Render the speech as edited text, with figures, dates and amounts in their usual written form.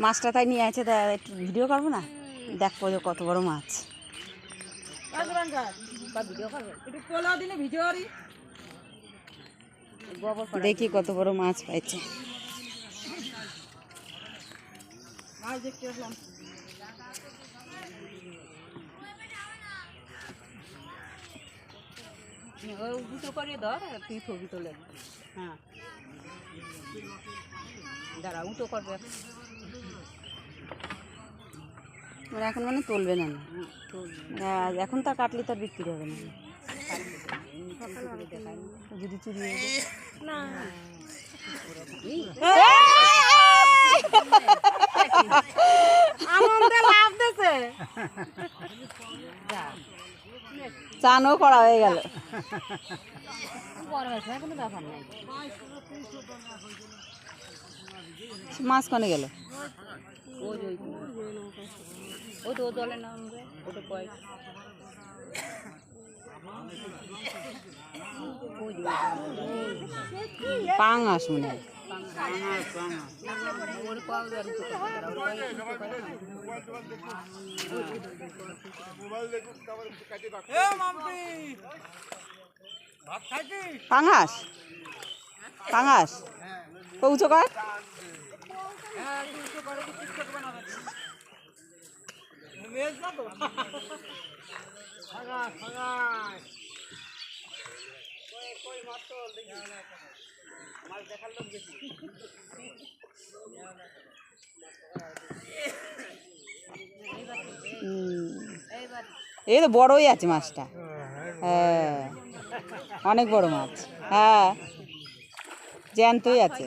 মাছটা তাই নিয়ে আছে, তা একটু ভিডিও করবো না? দেখো যে কত বড় মাছ। দেখি কত বড় মাছ পাইছে। উঁচু করে ধর, তুই ছবি তোলে। হ্যাঁ দাঁড়া, উঁচু করবে এখন, মানে তুলবে না। এখন তো কাটলে তার বিক্রি হবে না, যদি চুরি হয়ে যায়। আনন্দে লাভ দিছে, চানও করা হয়ে গেল। মাছ কনে গেল? ও তো জলে নামবে, ওটা কয় পাঙাশ মনে হয়। পাঙাশ পাঙাশ উঁচু কর। এই তো বড়ই আছে মাছটা। হ্যাঁ অনেক বড় মাছ। হ্যাঁ জ্যান্তই আছে।